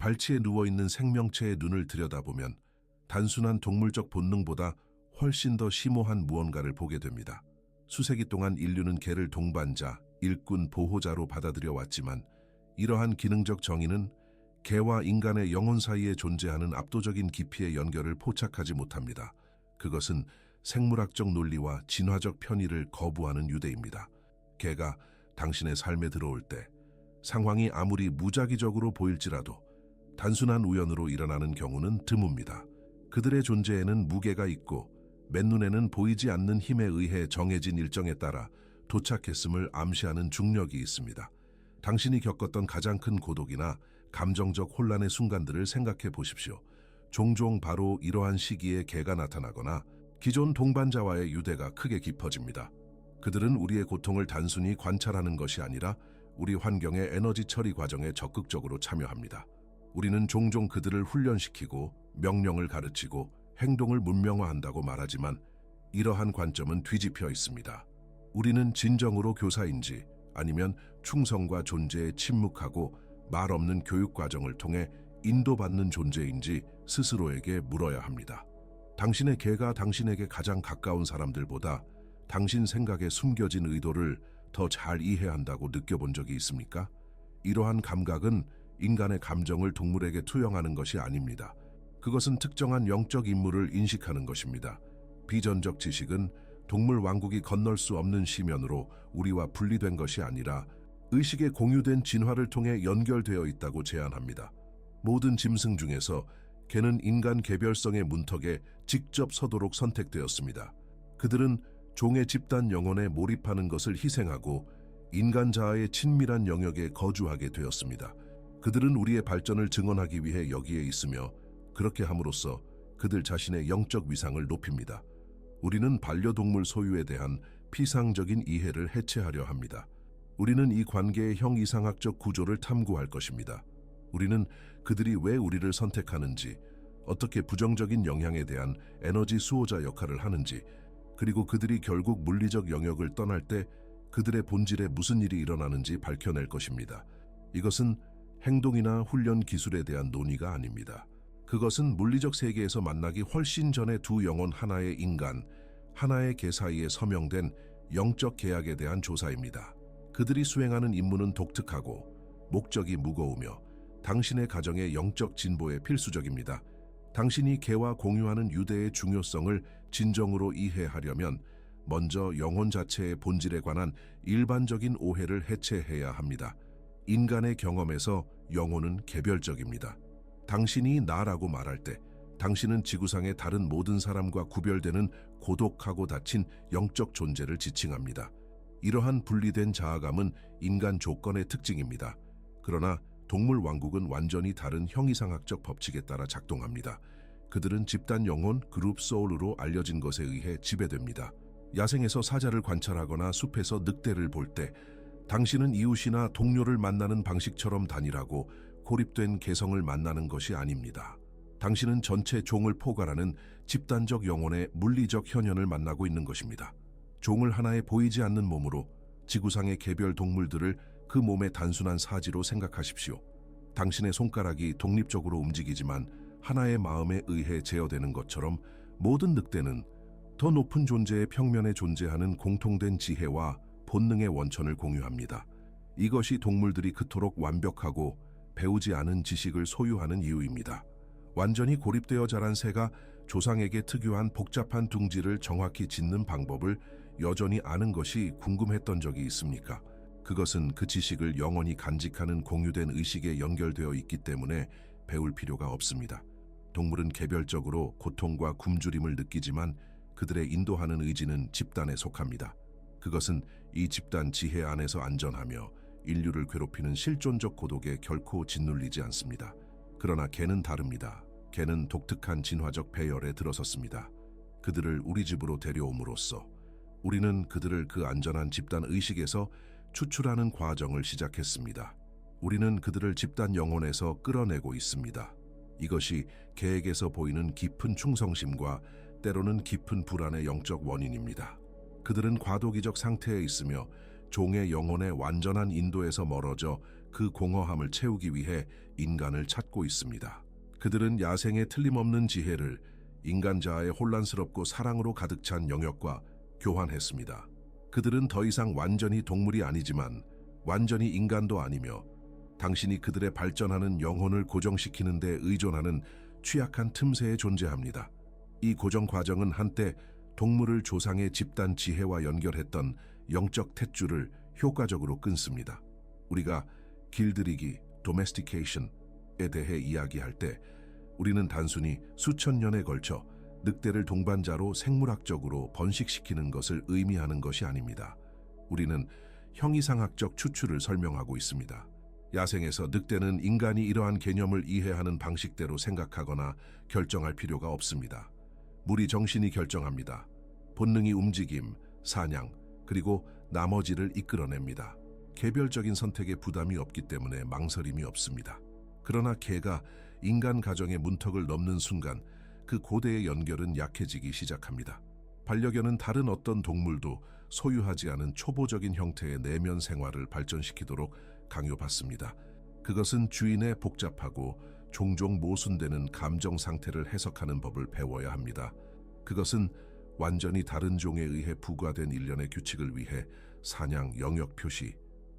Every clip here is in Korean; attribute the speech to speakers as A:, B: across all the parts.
A: 발치에 누워있는 생명체의 눈을 들여다보면 단순한 동물적 본능보다 훨씬 더 심오한 무언가를 보게 됩니다. 수세기 동안 인류는 개를 동반자, 일꾼, 보호자로 받아들여 왔지만 이러한 기능적 정의는 개와 인간의 영혼 사이에 존재하는 압도적인 깊이의 연결을 포착하지 못합니다. 그것은 생물학적 논리와 진화적 편의를 거부하는 유대입니다. 개가 당신의 삶에 들어올 때 상황이 아무리 무작위적으로 보일지라도 단순한 우연으로 일어나는 경우는 드뭅니다. 그들의 존재에는 무게가 있고 맨눈에는 보이지 않는 힘에 의해 정해진 일정에 따라 도착했음을 암시하는 중력이 있습니다. 당신이 겪었던 가장 큰 고독이나 감정적 혼란의 순간들을 생각해 보십시오. 종종 바로 이러한 시기에 개가 나타나거나 기존 동반자와의 유대가 크게 깊어집니다. 그들은 우리의 고통을 단순히 관찰하는 것이 아니라 우리 환경의 에너지 처리 과정에 적극적으로 참여합니다. 우리는 종종 그들을 훈련시키고 명령을 가르치고 행동을 문명화한다고 말하지만 이러한 관점은 뒤집혀 있습니다. 우리는 진정으로 교사인지 아니면 충성과 존재에 침묵하고 말 없는 교육 과정을 통해 인도받는 존재인지 스스로에게 물어야 합니다. 당신의 개가 당신에게 가장 가까운 사람들보다 당신 생각에 숨겨진 의도를 더 잘 이해한다고 느껴본 적이 있습니까? 이러한 감각은 인간의 감정을 동물에게 투영하는 것이 아닙니다. 그것은 특정한 영적 임무를 인식하는 것입니다. 비전적 지식은 동물 왕국이 건널 수 없는 시면으로 우리와 분리된 것이 아니라 의식의 공유된 진화를 통해 연결되어 있다고 제안합니다. 모든 짐승 중에서 개는 인간 개별성의 문턱에 직접 서도록 선택되었습니다. 그들은 종의 집단 영혼에 몰입하는 것을 희생하고 인간 자아의 친밀한 영역에 거주하게 되었습니다. 그들은 우리의 발전을 증언하기 위해 여기에 있으며 그렇게 함으로써 그들 자신의 영적 위상을 높입니다. 우리는 반려동물 소유에 대한 피상적인 이해를 해체하려 합니다. 우리는 이 관계의 형이상학적 구조를 탐구할 것입니다. 우리는 그들이 왜 우리를 선택하는지, 어떻게 부정적인 영향에 대한 에너지 수호자 역할을 하는지, 그리고 그들이 결국 물리적 영역을 떠날 때 그들의 본질에 무슨 일이 일어나는지 밝혀낼 것입니다. 이것은 행동이나 훈련 기술에 대한 논의가 아닙니다. 그것은 물리적 세계에서 만나기 훨씬 전에 두 영혼 하나의 인간, 하나의 개 사이에 서명된 영적 계약에 대한 조사입니다. 그들이 수행하는 임무는 독특하고 목적이 무거우며 당신의 가정의 영적 진보에 필수적입니다. 당신이 개와 공유하는 유대의 중요성을 진정으로 이해하려면 먼저 영혼 자체의 본질에 관한 일반적인 오해를 해체해야 합니다. 인간의 경험에서 영혼은 개별적입니다. 당신이 나라고 말할 때 당신은 지구상의 다른 모든 사람과 구별되는 고독하고 닫힌 영적 존재를 지칭합니다. 이러한 분리된 자아감은 인간 조건의 특징입니다. 그러나 동물 왕국은 완전히 다른 형이상학적 법칙에 따라 작동합니다. 그들은 집단 영혼, 그룹 소울로 알려진 것에 의해 지배됩니다. 야생에서 사자를 관찰하거나 숲에서 늑대를 볼 때 당신은 이웃이나 동료를 만나는 방식처럼 단일하고 고립된 개성을 만나는 것이 아닙니다. 당신은 전체 종을 포괄하는 집단적 영혼의 물리적 현현을 만나고 있는 것입니다. 종을 하나의 보이지 않는 몸으로 지구상의 개별 동물들을 그 몸의 단순한 사지로 생각하십시오. 당신의 손가락이 독립적으로 움직이지만 하나의 마음에 의해 제어되는 것처럼 모든 늑대는 더 높은 존재의 평면에 존재하는 공통된 지혜와 본능의 원천을 공유합니다. 이것이 동물들이 그토록 완벽하고 배우지 않은 지식을 소유하는 이유입니다. 완전히 고립되어 자란 새가 조상에게 특유한 복잡한 둥지를 정확히 짓는 방법을 여전히 아는 것이 궁금했던 적이 있습니까? 그것은 그 지식을 영원히 간직하는 공유된 의식에 연결되어 있기 때문에 배울 필요가 없습니다. 동물은 개별적으로 고통과 굶주림을 느끼지만 그들의 인도하는 의지는 집단에 속합니다. 그것은 이 집단 지혜 안에서 안전하며 인류를 괴롭히는 실존적 고독에 결코 짓눌리지 않습니다. 그러나 개는 다릅니다. 개는 독특한 진화적 배열에 들어섰습니다. 그들을 우리 집으로 데려옴으로써 우리는 그들을 그 안전한 집단 의식에서 추출하는 과정을 시작했습니다. 우리는 그들을 집단 영혼에서 끌어내고 있습니다. 이것이 개에게서 보이는 깊은 충성심과 때로는 깊은 불안의 영적 원인입니다. 그들은 과도기적 상태에 있으며 종의 영혼의 완전한 인도에서 멀어져 그 공허함을 채우기 위해 인간을 찾고 있습니다. 그들은 야생의 틀림없는 지혜를 인간 자아의 혼란스럽고 사랑으로 가득 찬 영역과 교환했습니다. 그들은 더 이상 완전히 동물이 아니지만 완전히 인간도 아니며 당신이 그들의 발전하는 영혼을 고정시키는 데 의존하는 취약한 틈새에 존재합니다. 이 고정 과정은 한때 동물을 조상의 집단 지혜와 연결했던 영적 탯줄을 효과적으로 끊습니다. 우리가 길들이기, domestication에 대해 이야기할 때 우리는 단순히 수천 년에 걸쳐 늑대를 동반자로 생물학적으로 번식시키는 것을 의미하는 것이 아닙니다. 우리는 형이상학적 추출을 설명하고 있습니다. 야생에서 늑대는 인간이 이러한 개념을 이해하는 방식대로 생각하거나 결정할 필요가 없습니다. 무리 정신이 결정합니다. 본능이 움직임, 사냥, 그리고 나머지를 이끌어냅니다. 개별적인 선택에 부담이 없기 때문에 망설임이 없습니다. 그러나 개가 인간 가정의 문턱을 넘는 순간 그 고대의 연결은 약해지기 시작합니다. 반려견은 다른 어떤 동물도 소유하지 않은 초보적인 형태의 내면 생활을 발전시키도록 강요받습니다. 그것은 주인의 복잡하고 종종 모순되는 감정 상태를 해석하는 법을 배워야 합니다. 그것은 완전히 다른 종에 의해 부과된 일련의 규칙을 위해 사냥, 영역 표시,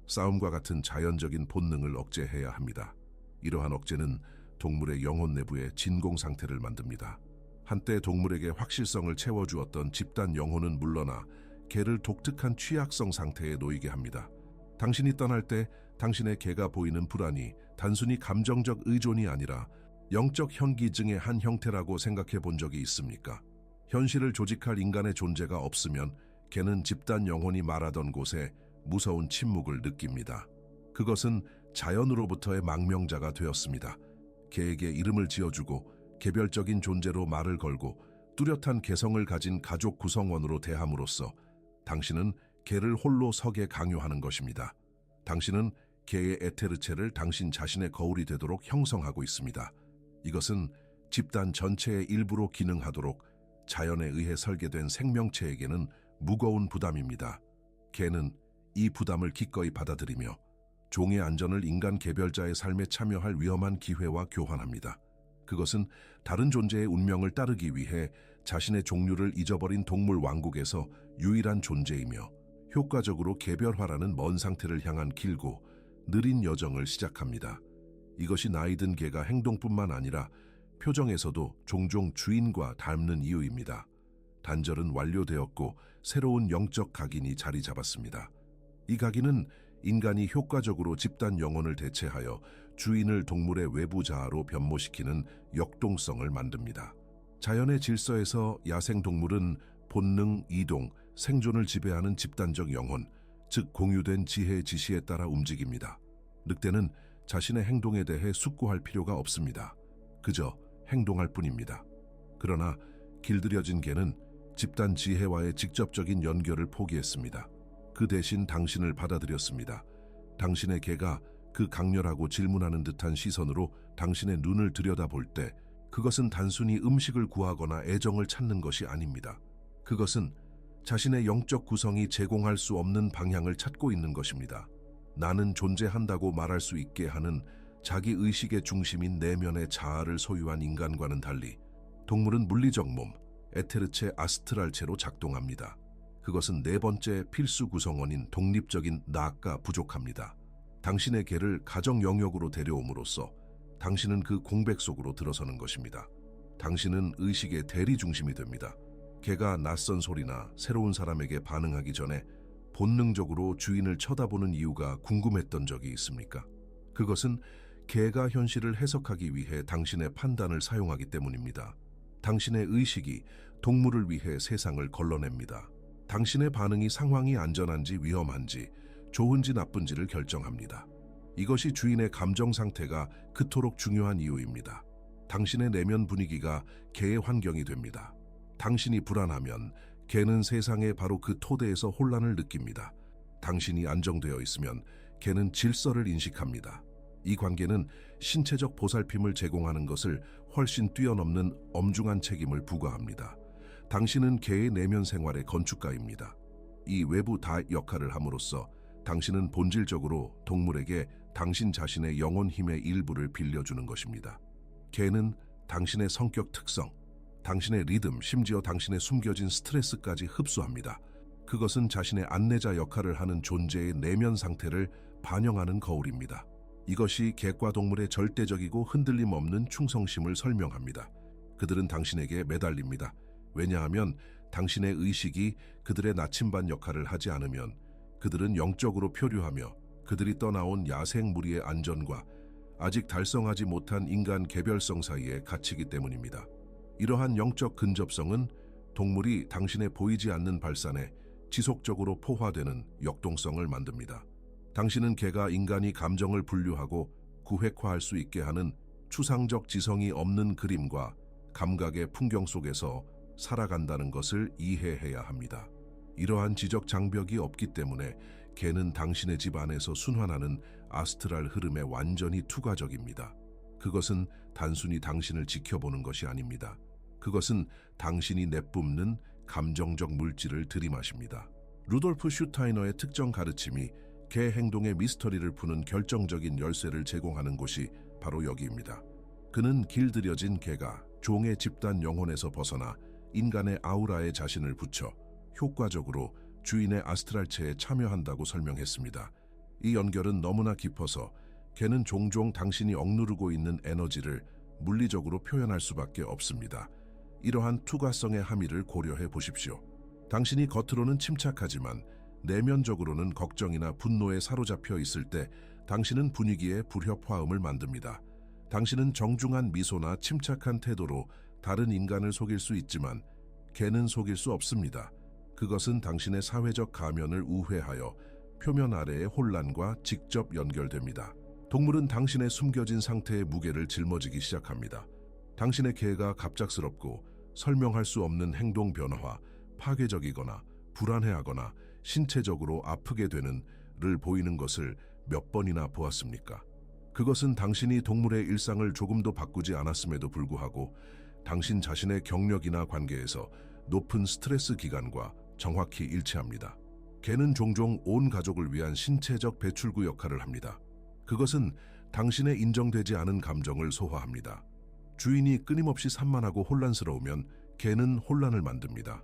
A: 싸움과 같은 자연적인 본능을 억제해야 합니다. 이러한 억제는 동물의 영혼 내부의 진공 상태를 만듭니다. 한때 동물에게 확실성을 채워주었던 집단 영혼은 물러나 개를 독특한 취약성 상태에 놓이게 합니다. 당신이 떠날 때 당신의 개가 보이는 불안이 단순히 감정적 의존이 아니라 영적 현기증의 한 형태라고 생각해 본 적이 있습니까? 현실을 조직할 인간의 존재가 없으면 개는 집단 영혼이 말하던 곳에 무서운 침묵을 느낍니다. 그것은 자연으로부터의 망명자가 되었습니다. 개에게 이름을 지어주고 개별적인 존재로 말을 걸고 뚜렷한 개성을 가진 가족 구성원으로 대함으로써 당신은 개를 홀로 서게 강요하는 것입니다. 당신은 개의 에테르체를 당신 자신의 거울이 되도록 형성하고 있습니다. 이것은 집단 전체의 일부로 기능하도록 자연에 의해 설계된 생명체에게는 무거운 부담입니다. 개는 이 부담을 기꺼이 받아들이며 종의 안전을 인간 개별자의 삶에 참여할 위험한 기회와 교환합니다. 그것은 다른 존재의 운명을 따르기 위해 자신의 종류를 잊어버린 동물 왕국에서 유일한 존재이며 효과적으로 개별화라는 먼 상태를 향한 길고 느린 여정을 시작합니다. 이것이 나이든 개가 행동뿐만 아니라 표정에서도 종종 주인과 닮는 이유입니다. 단절은 완료되었고 새로운 영적 각인이 자리 잡았습니다. 이 각인은 인간이 효과적으로 집단 영혼을 대체하여 주인을 동물의 외부 자아로 변모시키는 역동성을 만듭니다. 자연의 질서에서 야생동물은 본능, 이동, 생존을 지배하는 집단적 영혼, 즉 공유된 지혜의 지시에 따라 움직입니다. 늑대는 자신의 행동에 대해 숙고할 필요가 없습니다. 그저 행동할 뿐입니다. 그러나 길들여진 개는 집단 지혜와의 직접적인 연결을 포기했습니다. 그 대신 당신을 받아들였습니다. 당신의 개가 그 강렬하고 질문하는 듯한 시선으로 당신의 눈을 들여다볼 때 그것은 단순히 음식을 구하거나 애정을 찾는 것이 아닙니다. 그것은 자신의 영적 구성이 제공할 수 없는 방향을 찾고 있는 것입니다. 나는 존재한다고 말할 수 있게 하는 자기 의식의 중심인 내면의 자아를 소유한 인간과는 달리 동물은 물리적 몸, 에테르체 아스트랄체로 작동합니다. 그것은 네 번째 필수 구성원인 독립적인 나가 부족합니다. 당신의 개를 가정 영역으로 데려옴으로써 당신은 그 공백 속으로 들어서는 것입니다. 당신은 의식의 대리 중심이 됩니다. 개가 낯선 소리나 새로운 사람에게 반응하기 전에 본능적으로 주인을 쳐다보는 이유가 궁금했던 적이 있습니까? 그것은 개가 현실을 해석하기 위해 당신의 판단을 사용하기 때문입니다. 당신의 의식이 동물을 위해 세상을 걸러냅니다. 당신의 반응이 상황이 안전한지 위험한지, 좋은지 나쁜지를 결정합니다. 이것이 주인의 감정 상태가 그토록 중요한 이유입니다. 당신의 내면 분위기가 개의 환경이 됩니다. 당신이 불안하면 개는 세상의 바로 그 토대에서 혼란을 느낍니다. 당신이 안정되어 있으면 개는 질서를 인식합니다. 이 관계는 신체적 보살핌을 제공하는 것을 훨씬 뛰어넘는 엄중한 책임을 부과합니다. 당신은 개의 내면 생활의 건축가입니다. 이 외부 다 역할을 함으로써 당신은 본질적으로 동물에게 당신 자신의 영혼 힘의 일부를 빌려주는 것입니다. 개는 당신의 성격 특성, 당신의 리듬, 심지어 당신의 숨겨진 스트레스까지 흡수합니다. 그것은 자신의 안내자 역할을 하는 존재의 내면 상태를 반영하는 거울입니다. 이것이 객과 동물의 절대적이고 흔들림 없는 충성심을 설명합니다. 그들은 당신에게 매달립니다. 왜냐하면 당신의 의식이 그들의 나침반 역할을 하지 않으면 그들은 영적으로 표류하며 그들이 떠나온 야생 무리의 안전과 아직 달성하지 못한 인간 개별성 사이에 갇히기 때문입니다. 이러한 영적 근접성은 동물이 당신의 보이지 않는 발산에 지속적으로 포화되는 역동성을 만듭니다. 당신은 개가 인간이 감정을 분류하고 구획화할 수 있게 하는 추상적 지성이 없는 그림과 감각의 풍경 속에서 살아간다는 것을 이해해야 합니다. 이러한 지적 장벽이 없기 때문에 개는 당신의 집 안에서 순환하는 아스트랄 흐름에 완전히 투과적입니다. 그것은 단순히 당신을 지켜보는 것이 아닙니다. 그것은 당신이 내뿜는 감정적 물질을 들이마십니다. 루돌프 슈타이너의 특정 가르침이 개 행동의 미스터리를 푸는 결정적인 열쇠를 제공하는 곳이 바로 여기입니다. 그는 길들여진 개가 종의 집단 영혼에서 벗어나 인간의 아우라에 자신을 붙여 효과적으로 주인의 아스트랄체에 참여한다고 설명했습니다. 이 연결은 너무나 깊어서 개는 종종 당신이 억누르고 있는 에너지를 물리적으로 표현할 수밖에 없습니다. 이러한 투과성의 함의를 고려해 보십시오. 당신이 겉으로는 침착하지만 내면적으로는 걱정이나 분노에 사로잡혀 있을 때 당신은 분위기에 불협화음을 만듭니다. 당신은 정중한 미소나 침착한 태도로 다른 인간을 속일 수 있지만 개는 속일 수 없습니다. 그것은 당신의 사회적 가면을 우회하여 표면 아래의 혼란과 직접 연결됩니다. 동물은 당신의 숨겨진 상태의 무게를 짊어지기 시작합니다. 당신의 개가 갑작스럽고 설명할 수 없는 행동 변화, 파괴적이거나 불안해하거나 신체적으로 아프게 되는를 보이는 것을 몇 번이나 보았습니까? 그것은 당신이 동물의 일상을 조금도 바꾸지 않았음에도 불구하고 당신 자신의 경력이나 관계에서 높은 스트레스 기간과 정확히 일치합니다. 개는 종종 온 가족을 위한 신체적 배출구 역할을 합니다. 그것은 당신의 인정되지 않은 감정을 소화합니다. 주인이 끊임없이 산만하고 혼란스러우면 개는 혼란을 만듭니다.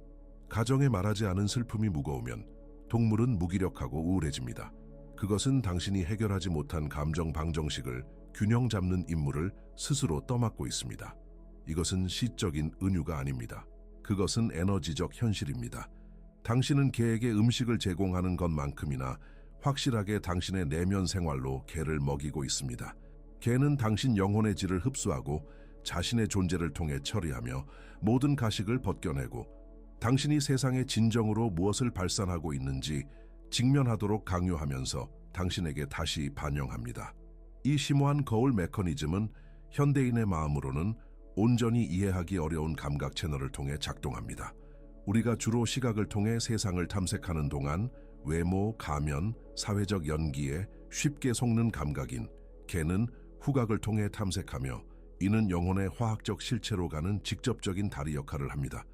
A: 가정에 말하지 않은 슬픔이 무거우면 동물은 무기력하고 우울해집니다. 그것은 당신이 해결하지 못한 감정 방정식을 균형 잡는 임무를 스스로 떠맡고 있습니다. 이것은 시적인 은유가 아닙니다. 그것은 에너지적 현실입니다. 당신은 개에게 음식을 제공하는 것만큼이나 확실하게 당신의 내면 생활로 개를 먹이고 있습니다. 개는 당신 영혼의 질을 흡수하고 자신의 존재를 통해 처리하며 모든 가식을 벗겨내고 당신이 세상의 진정으로 무엇을 발산하고 있는지 직면하도록 강요하면서 당신에게 다시 반영합니다. 이 심오한 거울 메커니즘은 현대인의 마음으로는 온전히 이해하기 어려운 감각 채널을 통해 작동합니다. 우리가 주로 시각을 통해 세상을 탐색하는 동안 외모, 가면, 사회적 연기에 쉽게 속는 감각인 개는 후각을 통해 탐색하며 이는 영혼의 화학적 실체로 가는 직접적인 다리 역할을 합니다.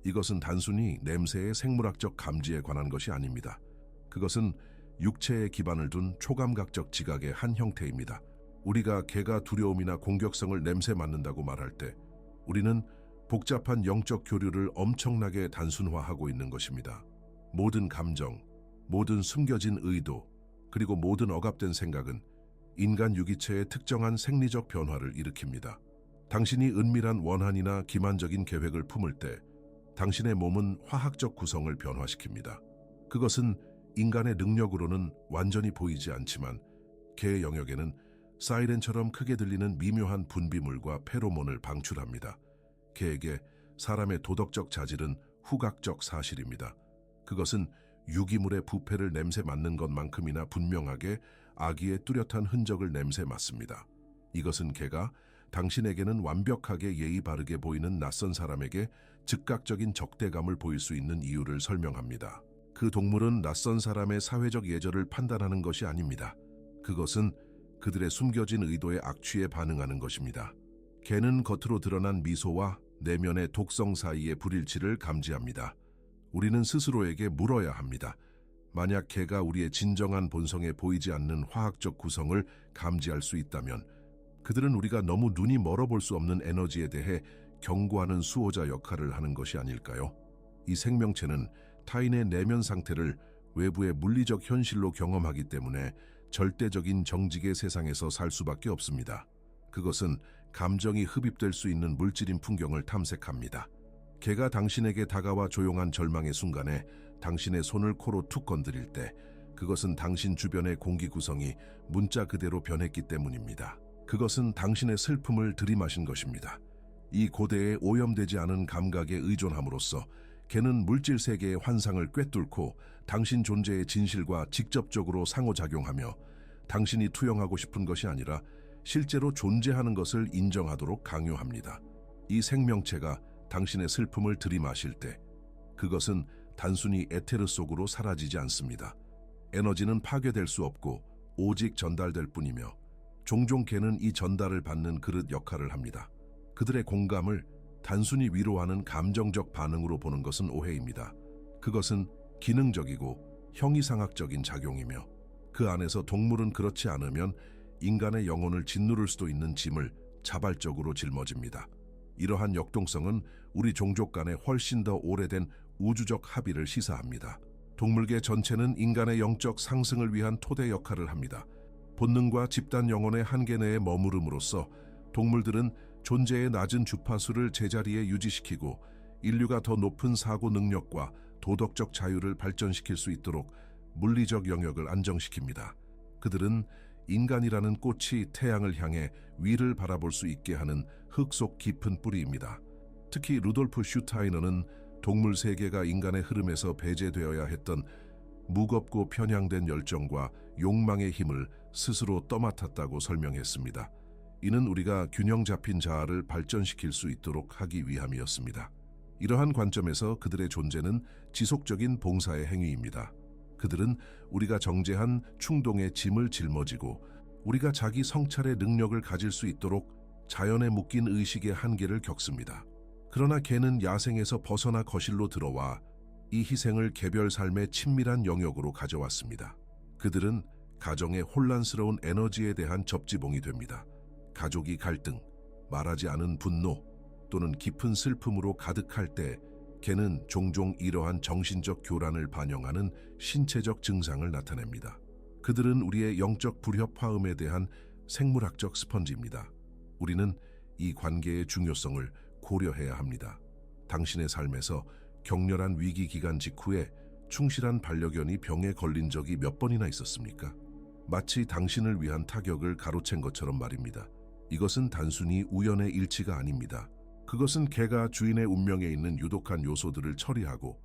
A: 이것은 단순히 냄새의 생물학적 감지에 관한 것이 아닙니다. 그것은 육체에 기반을 둔 초감각적 지각의 한 형태입니다. 우리가 개가 두려움이나 공격성을 냄새 맡는다고 말할 때 우리는 복잡한 영적 교류를 엄청나게 단순화하고 있는 것입니다. 모든 감정, 모든 숨겨진 의도, 그리고 모든 억압된 생각은 인간 유기체의 특정한 생리적 변화를 일으킵니다. 당신이 은밀한 원한이나 기만적인 계획을 품을 때 당신의 몸은 화학적 구성을 변화시킵니다. 그것은 인간의 능력으로는 완전히 보이지 않지만 개의 영역에는 사이렌처럼 크게 들리는 미묘한 분비물과 페로몬을 방출합니다. 개에게 사람의 도덕적 자질은 후각적 사실입니다. 그것은 유기물의 부패를 냄새 맡는 것만큼이나 분명하게 아기의 뚜렷한 흔적을 냄새 맡습니다. 이것은 개가 당신에게는 완벽하게 예의 바르게 보이는 낯선 사람에게 즉각적인 적대감을 보일 수 있는 이유를 설명합니다. 그 동물은 낯선 사람의 사회적 예절을 판단하는 것이 아닙니다. 그것은 그들의 숨겨진 의도에 악취에 반응하는 것입니다. 개는 겉으로 드러난 미소와 내면의 독성 사이의 불일치를 감지합니다. 우리는 스스로에게 물어야 합니다. 만약 개가 우리의 진정한 본성에 보이지 않는 화학적 구성을 감지할 수 있다면 그들은 우리가 너무 눈이 멀어 볼 수 없는 에너지에 대해 경고하는 수호자 역할을 하는 것이 아닐까요? 이 생명체는 타인의 내면 상태를 외부의 물리적 현실로 경험하기 때문에 절대적인 정직의 세상에서 살 수밖에 없습니다. 그것은 감정이 흡입될 수 있는 물질인 풍경을 탐색합니다. 개가 당신에게 다가와 조용한 절망의 순간에 당신의 손을 코로 툭 건드릴 때 그것은 당신 주변의 공기 구성이 문자 그대로 변했기 때문입니다. 그것은 당신의 슬픔을 들이마신 것입니다. 이 고대에 오염되지 않은 감각에 의존함으로써 개는 물질 세계의 환상을 꿰뚫고 당신 존재의 진실과 직접적으로 상호작용하며 당신이 투영하고 싶은 것이 아니라 실제로 존재하는 것을 인정하도록 강요합니다. 이 생명체가 당신의 슬픔을 들이마실 때 그것은 단순히 에테르 속으로 사라지지 않습니다. 에너지는 파괴될 수 없고 오직 전달될 뿐이며 종종 개는 이 전달을 받는 그릇 역할을 합니다. 그들의 공감을 단순히 위로하는 감정적 반응으로 보는 것은 오해입니다. 그것은 기능적이고 형이상학적인 작용이며 그 안에서 동물은 그렇지 않으면 인간의 영혼을 짓누를 수도 있는 짐을 자발적으로 짊어집니다. 이러한 역동성은 우리 종족 간의 훨씬 더 오래된 우주적 합의를 시사합니다. 동물계 전체는 인간의 영적 상승을 위한 토대 역할을 합니다. 본능과 집단 영혼의 한계 내에 머무름으로써 동물들은 존재의 낮은 주파수를 제자리에 유지시키고 인류가 더 높은 사고 능력과 도덕적 자유를 발전시킬 수 있도록 물리적 영역을 안정시킵니다. 그들은 인간이라는 꽃이 태양을 향해 위를 바라볼 수 있게 하는 흙 속 깊은 뿌리입니다. 특히 루돌프 슈타이너는 동물 세계가 인간의 흐름에서 배제되어야 했던 무겁고 편향된 열정과 욕망의 힘을 스스로 떠맡았다고 설명했습니다. 이는 우리가 균형 잡힌 자아를 발전시킬 수 있도록 하기 위함이었습니다. 이러한 관점에서 그들의 존재는 지속적인 봉사의 행위입니다. 그들은 우리가 정제한 충동의 짐을 짊어지고 우리가 자기 성찰의 능력을 가질 수 있도록 자연에 묶인 의식의 한계를 겪습니다. 그러나 개는 야생에서 벗어나 거실로 들어와 이 희생을 개별 삶의 친밀한 영역으로 가져왔습니다. 그들은 가정의 혼란스러운 에너지에 대한 접지봉이 됩니다. 가족이 갈등, 말하지 않은 분노 또는 깊은 슬픔으로 가득할 때 개는 종종 이러한 정신적 교란을 반영하는 신체적 증상을 나타냅니다. 그들은 우리의 영적 불협화음에 대한 생물학적 스펀지입니다. 우리는 이 관계의 중요성을 고려해야 합니다. 당신의 삶에서 격렬한 위기 기간 직후에 충실한 반려견이 병에 걸린 적이 몇 번이나 있었습니까? 마치 당신을 위한 타격을 가로챈 것처럼 말입니다. 이것은 단순히 우연의 일치가 아닙니다. 그것은 개가 주인의 운명에 있는 유독한 요소들을 처리하고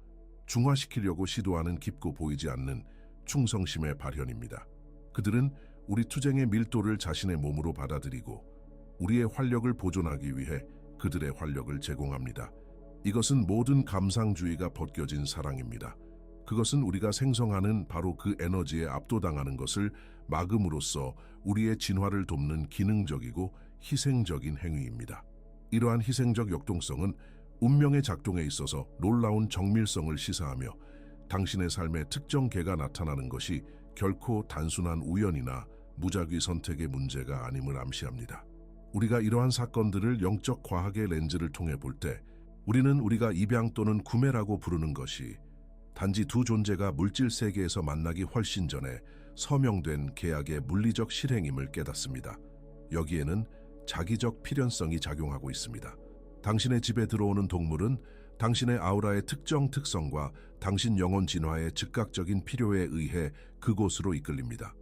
A: 중화시키려고 시도하는 깊고 보이지 않는 충성심의 발현입니다. 그들은 우리 투쟁의 밀도를 자신의 몸으로 받아들이고 우리의 활력을 보존하기 위해 그들의 활력을 제공합니다. 이것은 모든 감상주의가 벗겨진 사랑입니다. 그것은 우리가 생성하는 바로 그 에너지에 압도당하는 것을 막음으로써 우리의 진화를 돕는 기능적이고 희생적인 행위입니다. 이러한 희생적 역동성은 운명의 작동에 있어서 놀라운 정밀성을 시사하며 당신의 삶에 특정 개가 나타나는 것이 결코 단순한 우연이나 무작위 선택의 문제가 아님을 암시합니다. 우리가 이러한 사건들을 영적 과학의 렌즈를 통해 볼 때 우리는 우리가 입양 또는 구매라고 부르는 것이 단지 두 존재가 물질 세계에서 만나기 훨씬 전에 서명된 계약의 물리적 실행임을 깨닫습니다. 여기에는 자기적 필연성이 작용하고 있습니다. 당신의 집에 들어오는 동물은 당신의 아우라의 특정 특성과 당신 영혼 진화의 즉각적인 필요에 의해 그곳으로 이끌립니다.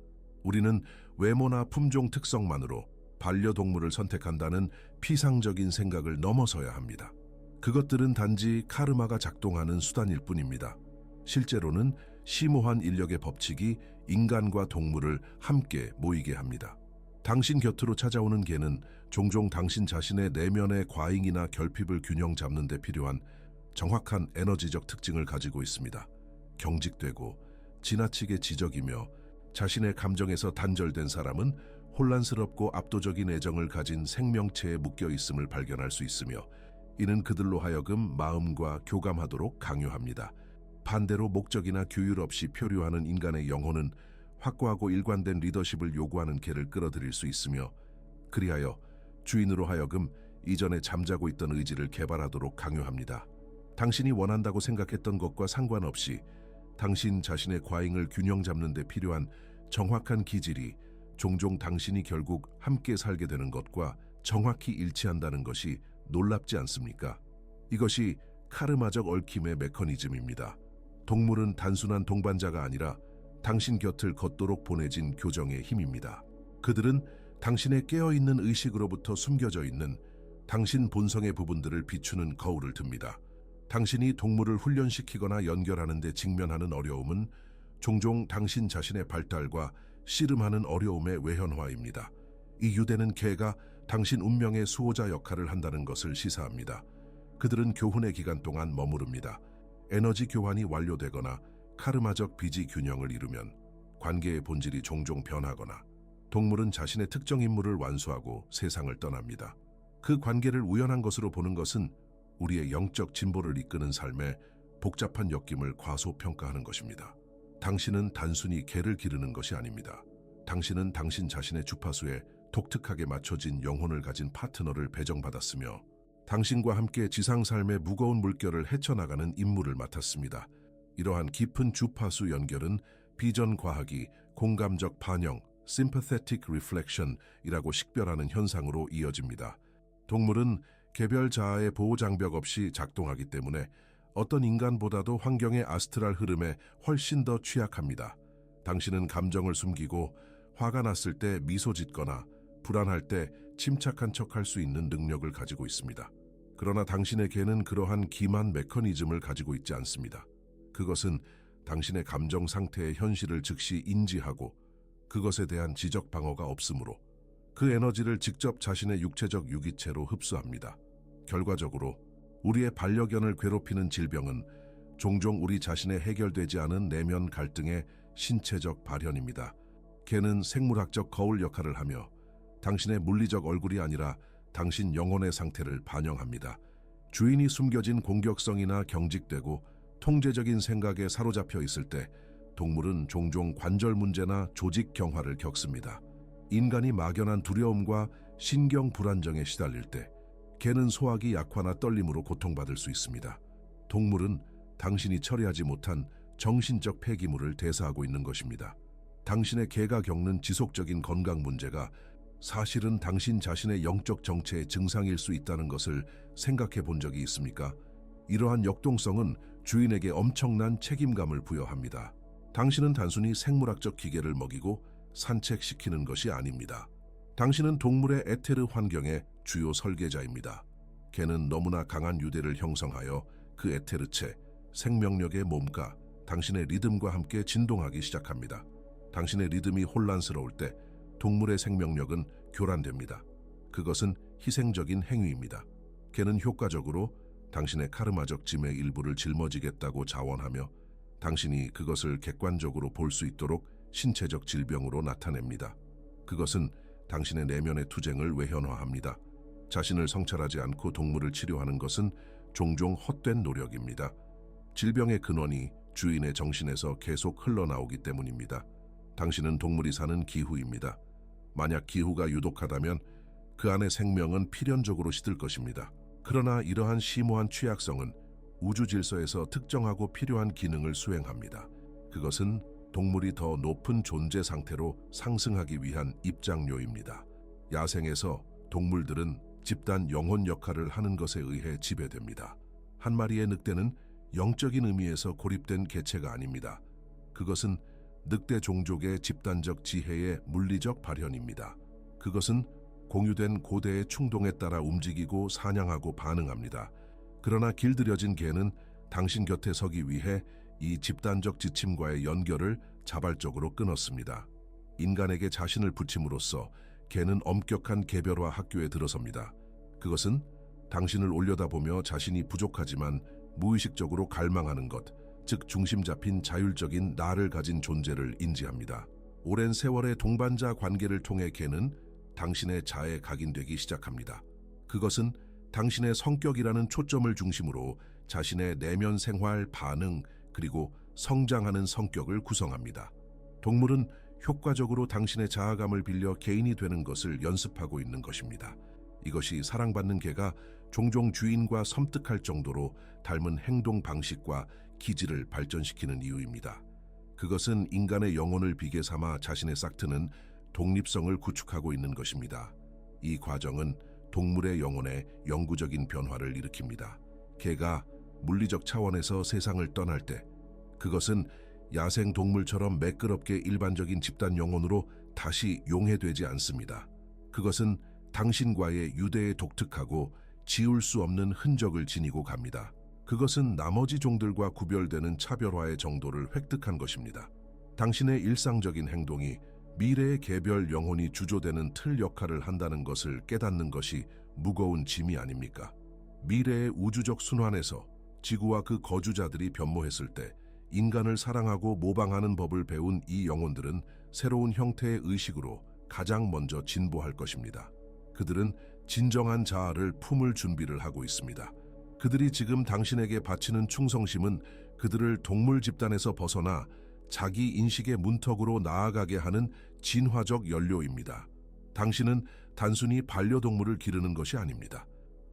A: 우리는 외모나 품종 특성만으로 반려동물을 선택한다는 피상적인 생각을 넘어서야 합니다. 그것들은 단지 카르마가 작동하는 수단일 뿐입니다. 실제로는 심오한 인력의 법칙이 인간과 동물을 함께 모이게 합니다. 당신 곁으로 찾아오는 개는 종종 당신 자신의 내면의 과잉이나 결핍을 균형 잡는 데 필요한 정확한 에너지적 특징을 가지고 있습니다. 경직되고 지나치게 지적이며 자신의 감정에서 단절된 사람은 혼란스럽고 압도적인 애정을 가진 생명체에 묶여 있음을 발견할 수 있으며 이는 그들로 하여금 마음과 교감하도록 강요합니다. 반대로 목적이나 규율 없이 표류하는 인간의 영혼은 확고하고 일관된 리더십을 요구하는 개를 끌어들일 수 있으며, 그리하여 주인으로 하여금 이전에 잠자고 있던 의지를 개발하도록 강요합니다. 당신이 원한다고 생각했던 것과 상관없이 당신 자신의 과잉을 균형 잡는 데 필요한 정확한 기질이 종종 당신이 결국 함께 살게 되는 것과 정확히 일치한다는 것이 놀랍지 않습니까? 이것이 카르마적 얽힘의 메커니즘입니다. 동물은 단순한 동반자가 아니라 당신 곁을 걷도록 보내진 교정의 힘입니다. 그들은 당신의 깨어있는 의식으로부터 숨겨져 있는 당신 본성의 부분들을 비추는 거울을 듭니다. 당신이 동물을 훈련시키거나 연결하는 데 직면하는 어려움은 종종 당신 자신의 발달과 씨름하는 어려움의 외현화입니다. 이 유대는 개가 당신 운명의 수호자 역할을 한다는 것을 시사합니다. 그들은 교훈의 기간 동안 머무릅니다. 에너지 교환이 완료되거나 카르마적 비지 균형을 이루면 관계의 본질이 종종 변하거나 동물은 자신의 특정 임무를 완수하고 세상을 떠납니다. 그 관계를 우연한 것으로 보는 것은 우리의 영적 진보를 이끄는 삶의 복잡한 엮임을 과소평가하는 것입니다. 당신은 단순히 개를 기르는 것이 아닙니다. 당신은 당신 자신의 주파수에 독특하게 맞춰진 영혼을 가진 파트너를 배정받았으며 당신과 함께 지상 삶의 무거운 물결을 헤쳐나가는 임무를 맡았습니다. 이러한 깊은 주파수 연결은 비전 과학이 공감적 반영, sympathetic reflection이라고 식별하는 현상으로 이어집니다. 동물은 개별 자아의 보호 장벽 없이 작동하기 때문에 어떤 인간보다도 환경의 아스트랄 흐름에 훨씬 더 취약합니다. 당신은 감정을 숨기고 화가 났을 때 미소 짓거나 불안할 때 침착한 척할 수 있는 능력을 가지고 있습니다. 그러나 당신의 개는 그러한 기만 메커니즘을 가지고 있지 않습니다. 그것은 당신의 감정 상태의 현실을 즉시 인지하고 그것에 대한 지적 방어가 없으므로 그 에너지를 직접 자신의 육체적 유기체로 흡수합니다. 결과적으로 우리의 반려견을 괴롭히는 질병은 종종 우리 자신의 해결되지 않은 내면 갈등의 신체적 발현입니다. 개는 생물학적 거울 역할을 하며 당신의 물리적 얼굴이 아니라 당신 영혼의 상태를 반영합니다. 주인이 숨겨진 공격성이나 경직되고 통제적인 생각에 사로잡혀 있을 때 동물은 종종 관절 문제나 조직 경화를 겪습니다. 인간이 막연한 두려움과 신경 불안정에 시달릴 때 개는 소화기 약화나 떨림으로 고통받을 수 있습니다. 동물은 당신이 처리하지 못한 정신적 폐기물을 대사하고 있는 것입니다. 당신의 개가 겪는 지속적인 건강 문제가 사실은 당신 자신의 영적 정체의 증상일 수 있다는 것을 생각해 본 적이 있습니까? 이러한 역동성은 주인에게 엄청난 책임감을 부여합니다. 당신은 단순히 생물학적 기계를 먹이고 산책시키는 것이 아닙니다. 당신은 동물의 에테르 환경의 주요 설계자입니다. 개는 너무나 강한 유대를 형성하여 그 에테르체, 생명력의 몸과 당신의 리듬과 함께 진동하기 시작합니다. 당신의 리듬이 혼란스러울 때 동물의 생명력은 교란됩니다. 그것은 희생적인 행위입니다. 개는 효과적으로 당신의 카르마적 짐의 일부를 짊어지겠다고 자원하며 당신이 그것을 객관적으로 볼 수 있도록 신체적 질병으로 나타냅니다. 그것은 당신의 내면의 투쟁을 외현화합니다. 자신을 성찰하지 않고 동물을 치료하는 것은 종종 헛된 노력입니다. 질병의 근원이 주인의 정신에서 계속 흘러나오기 때문입니다. 당신은 동물이 사는 기후입니다. 만약 기후가 유독하다면 그 안의 생명은 필연적으로 시들 것입니다. 그러나 이러한 심오한 취약성은 우주 질서에서 특정하고 필요한 기능을 수행합니다. 그것은 동물이 더 높은 존재 상태로 상승하기 위한 입장료입니다. 야생에서 동물들은 집단 영혼 역할을 하는 것에 의해 지배됩니다. 한 마리의 늑대는 영적인 의미에서 고립된 개체가 아닙니다. 그것은 늑대 종족의 집단적 지혜의 물리적 발현입니다. 그것은 공유된 고대의 충동에 따라 움직이고 사냥하고 반응합니다. 그러나 길들여진 개는 당신 곁에 서기 위해 이 집단적 지침과의 연결을 자발적으로 끊었습니다. 인간에게 자신을 붙임으로써 개는 엄격한 개별화 학교에 들어섭니다. 그것은 당신을 올려다보며 자신이 부족하지만 무의식적으로 갈망하는 것, 즉 중심 잡힌 자율적인 나를 가진 존재를 인지합니다. 오랜 세월의 동반자 관계를 통해 개는 당신의 자에 각인되기 시작합니다. 그것은 당신의 성격이라는 초점을 중심으로 자신의 내면 생활, 반응, 그리고 성장하는 성격을 구성합니다. 동물은 효과적으로 당신의 자아감을 빌려 개인이 되는 것을 연습하고 있는 것입니다. 이것이 사랑받는 개가 종종 주인과 섬뜩할 정도로 닮은 행동 방식과 기질을 발전시키는 이유입니다. 그것은 인간의 영혼을 비계 삼아 자신의 싹트는 독립성을 구축하고 있는 것입니다. 이 과정은 동물의 영혼에 영구적인 변화를 일으킵니다. 개가 물리적 차원에서 세상을 떠날 때 그것은 야생 동물처럼 매끄럽게 일반적인 집단 영혼으로 다시 용해되지 않습니다. 그것은 당신과의 유대에 독특하고 지울 수 없는 흔적을 지니고 갑니다. 그것은 나머지 종들과 구별되는 차별화의 정도를 획득한 것입니다. 당신의 일상적인 행동이 미래의 개별 영혼이 주조되는 틀 역할을 한다는 것을 깨닫는 것이 무거운 짐이 아닙니까? 미래의 우주적 순환에서 지구와 그 거주자들이 변모했을 때 인간을 사랑하고 모방하는 법을 배운 이 영혼들은 새로운 형태의 의식으로 가장 먼저 진보할 것입니다. 그들은 진정한 자아를 품을 준비를 하고 있습니다. 그들이 지금 당신에게 바치는 충성심은 그들을 동물 집단에서 벗어나 자기 인식의 문턱으로 나아가게 하는 진화적 연료입니다. 당신은 단순히 반려동물을 기르는 것이 아닙니다.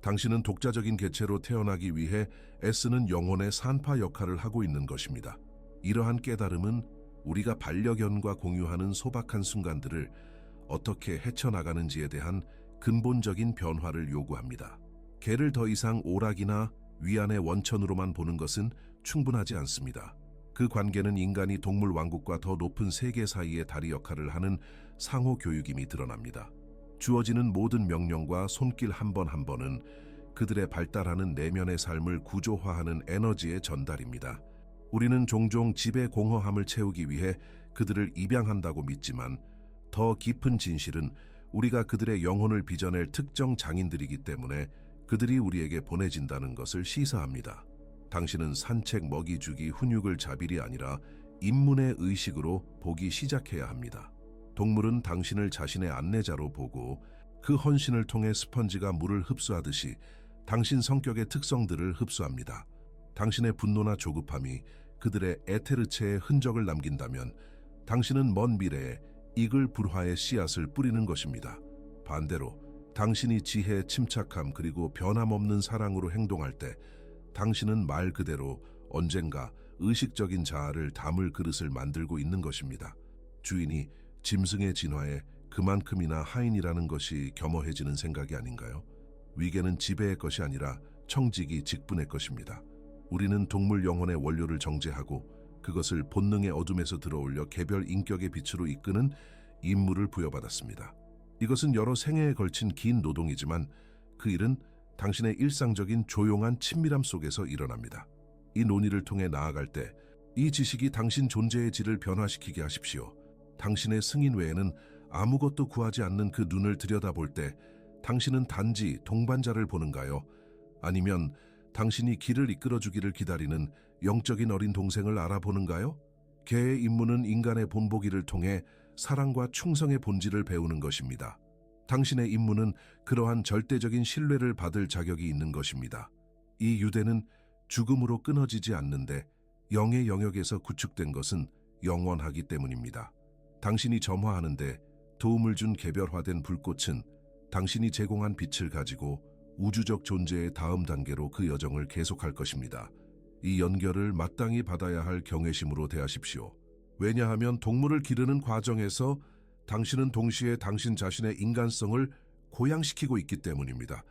A: 당신은 독자적인 개체로 태어나기 위해 애쓰는 영혼의 산파 역할을 하고 있는 것입니다. 이러한 깨달음은 우리가 반려견과 공유하는 소박한 순간들을 어떻게 헤쳐나가는지에 대한 근본적인 변화를 요구합니다. 개를 더 이상 오락이나 위안의 원천으로만 보는 것은 충분하지 않습니다. 그 관계는 인간이 동물 왕국과 더 높은 세계 사이의 다리 역할을 하는 상호 교육임이 드러납니다. 주어지는 모든 명령과 손길 한 번 한 번은 그들의 발달하는 내면의 삶을 구조화하는 에너지의 전달입니다. 우리는 종종 지배 공허함을 채우기 위해 그들을 입양한다고 믿지만 더 깊은 진실은 우리가 그들의 영혼을 빚어낼 특정 장인들이기 때문에 그들이 우리에게 보내진다는 것을 시사합니다. 당신은 산책, 먹이 주기, 훈육을 자빌이 아니라 인문의 의식으로 보기 시작해야 합니다. 동물은 당신을 자신의 안내자로 보고 그 헌신을 통해 스펀지가 물을 흡수하듯이 당신 성격의 특성들을 흡수합니다. 당신의 분노나 조급함이 그들의 에테르체에 흔적을 남긴다면 당신은 먼 미래에 이글 불화의 씨앗을 뿌리는 것입니다. 반대로 당신이 지혜, 침착함 그리고 변함없는 사랑으로 행동할 때 당신은 말 그대로 언젠가 의식적인 자아를 담을 그릇을 만들고 있는 것입니다. 주인이 짐승의 진화에 그만큼이나 하인이라는 것이 겸허해지는 생각이 아닌가요? 위계는 지배의 것이 아니라 청직이 직분의 것입니다. 우리는 동물 영혼의 원료를 정제하고 그것을 본능의 어둠에서 들어올려 개별 인격의 빛으로 이끄는 임무를 부여받았습니다. 이것은 여러 생애에 걸친 긴 노동이지만 그 일은 당신의 일상적인 조용한 친밀함 속에서 일어납니다. 이 논의를 통해 나아갈 때 이 지식이 당신 존재의 질을 변화시키게 하십시오. 당신의 승인 외에는 아무것도 구하지 않는 그 눈을 들여다볼 때 당신은 단지 동반자를 보는가요? 아니면 당신이 길을 이끌어주기를 기다리는 영적인 어린 동생을 알아보는가요? 개의 임무는 인간의 본보기를 통해 사랑과 충성의 본질을 배우는 것입니다. 당신의 임무는 그러한 절대적인 신뢰를 받을 자격이 있는 것입니다. 이 유대는 죽음으로 끊어지지 않는데 영의 영역에서 구축된 것은 영원하기 때문입니다. 당신이 점화하는데 도움을 준 개별화된 불꽃은 당신이 제공한 빛을 가지고 우주적 존재의 다음 단계로 그 여정을 계속할 것입니다. 이 연결을 마땅히 받아야 할 경외심으로 대하십시오. 왜냐하면 동물을 기르는 과정에서 당신은 동시에 당신 자신의 인간성을 고양시키고 있기 때문입니다.